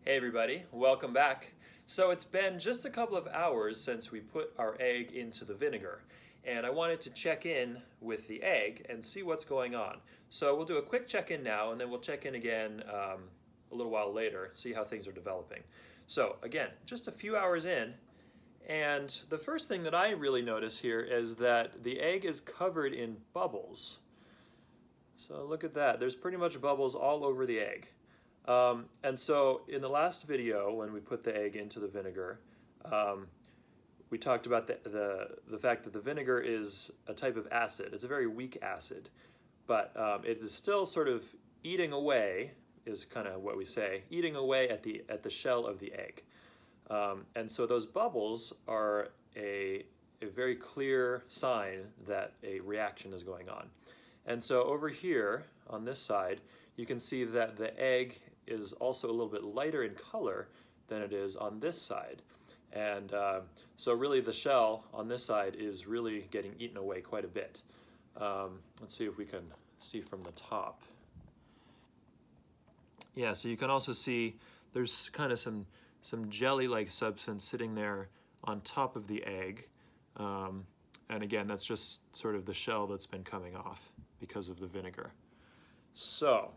Hey everybody, welcome back. So it's been just a couple of hours since we put our egg into the vinegar, and I wanted to check in with the egg and see what's going on. So we'll do a quick check-in now, and then we'll check in again a little while later, see how things are developing. So again, just a few hours in, and the first thing that I really notice here is that the egg is covered in bubbles. So look at that, there's pretty much bubbles all over the egg. And so in the last video, when we put the egg into the vinegar, we talked about the fact that the vinegar is a type of acid. It's a very weak acid, but it is still sort of eating away, is kind of what we say, eating away at the shell of the egg. And so those bubbles are a very clear sign that a reaction is going on. And so over here on this side, you can see that the egg is also a little bit lighter in color than it is on this side. And so really the shell on this side is really getting eaten away quite a bit. Let's see if we can see from the top. Yeah, so you can also see there's kind of some jelly-like substance sitting there on top of the egg. And again, that's just sort of the shell that's been coming off because of the vinegar. So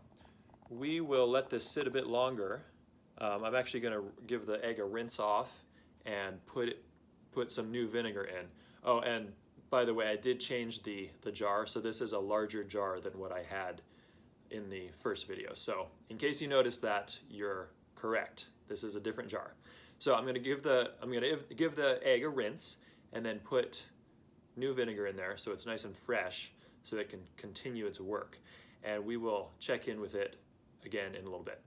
we will let this sit a bit longer. I'm actually going to give the egg a rinse off and put some new vinegar in. Oh, and by the way, I did change the jar, so this is a larger jar than what I had in the first video. So in case you noticed that, you're correct. This is a different jar. So I'm going to give the egg a rinse and then put new vinegar in there so it's nice and fresh so it can continue its work. And we will check in with it again in a little bit.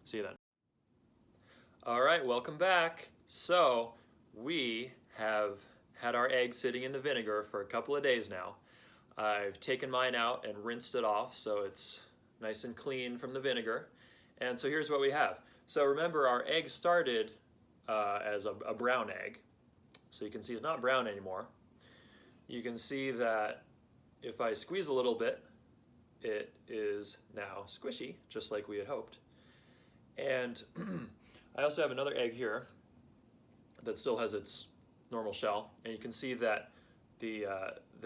See you then. All right, welcome back. So we have had our egg sitting in the vinegar for a couple of days now. I've taken mine out and rinsed it off so it's nice and clean from the vinegar. And so here's what we have. So remember, our egg started as a brown egg. So you can see it's not brown anymore. You can see that if I squeeze a little bit, it is now squishy, just like we had hoped. And I also have another egg here that still has its normal shell, and you can see that the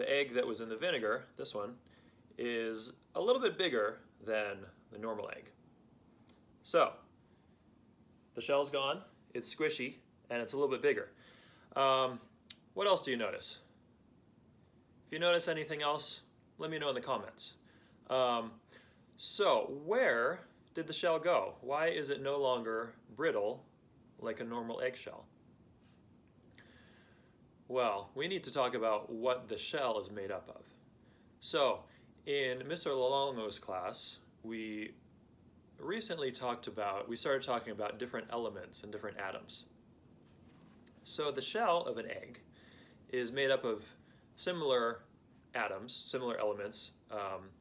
egg that was in the vinegar, this one, is a little bit bigger than the normal egg. So the shell's gone, it's squishy, and it's a little bit bigger. What else do you notice? If you notice anything else, let me know in the comments. So where did the shell go? Why is it no longer brittle like a normal eggshell? Well, we need to talk about what the shell is made up of. So in Mr. Lalongo's class, we started talking about different elements and different atoms. So the shell of an egg is made up of similar atoms, similar elements,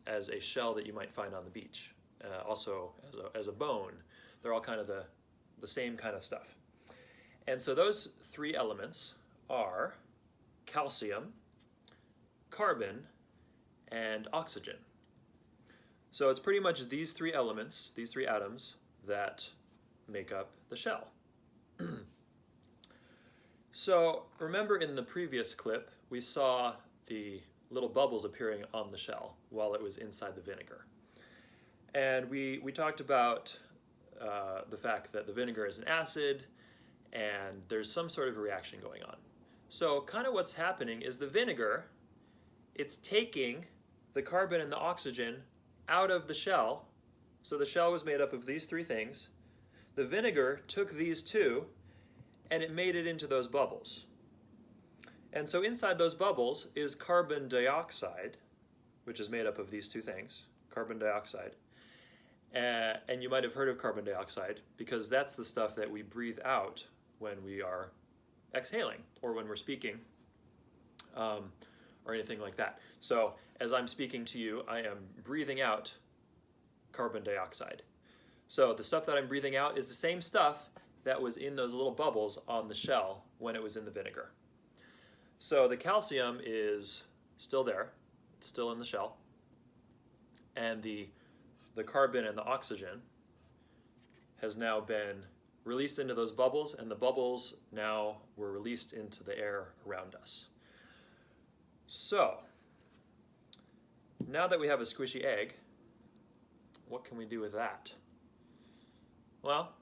as a shell that you might find on the beach. Also as a bone. They're all kind of the same kind of stuff. And so those three elements are calcium, carbon, and oxygen. So it's pretty much these three elements, these three atoms, that make up the shell. So remember in the previous clip, we saw the little bubbles appearing on the shell while it was inside the vinegar. And we talked about the fact that the vinegar is an acid and there's some sort of a reaction going on. So kind of what's happening is the vinegar, it's taking the carbon and the oxygen out of the shell. So the shell was made up of these three things. The vinegar took these two and it made it into those bubbles. And so inside those bubbles is carbon dioxide, which is made up of these two things, carbon dioxide. And you might have heard of carbon dioxide because that's the stuff that we breathe out when we are exhaling or when we're speaking or anything like that. So as I'm speaking to you, I am breathing out carbon dioxide. So the stuff that I'm breathing out is the same stuff that was in those little bubbles on the shell when it was in the vinegar. So the calcium is still there, it's still in the shell, and the carbon and the oxygen has now been released into those bubbles, and the bubbles now were released into the air around us. So, now that we have a squishy egg, what can we do with that? Well,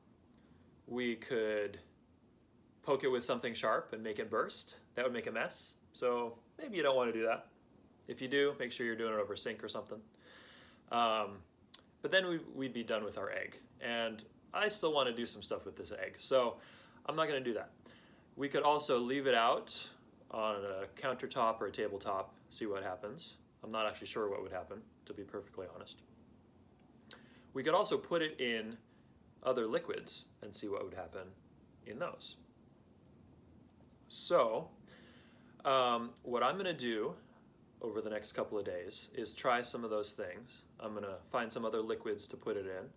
we could poke it with something sharp and make it burst. That would make a mess. So maybe you don't want to do that. If you do, make sure you're doing it over sink or something. But then we'd be done with our egg. And I still want to do some stuff with this egg, so I'm not going to do that. We could also leave it out on a countertop or a tabletop, see what happens. I'm not actually sure what would happen, to be perfectly honest. We could also put it in other liquids and see what would happen in those. So, what I'm going to do over the next couple of days is try some of those things. I'm going to find some other liquids to put it in.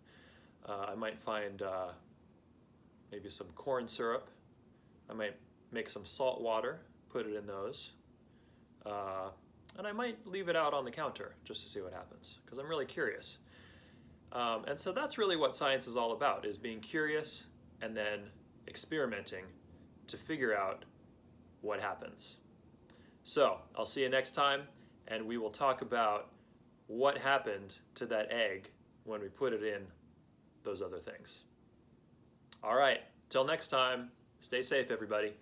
I might find maybe some corn syrup. I might make some salt water, put it in those. And I might leave it out on the counter just to see what happens, because I'm really curious. And so that's really what science is all about, is being curious and then experimenting to figure out what happens. So I'll see you next time, and we will talk about what happened to that egg when we put it in those other things. All right, till next time, stay safe, everybody.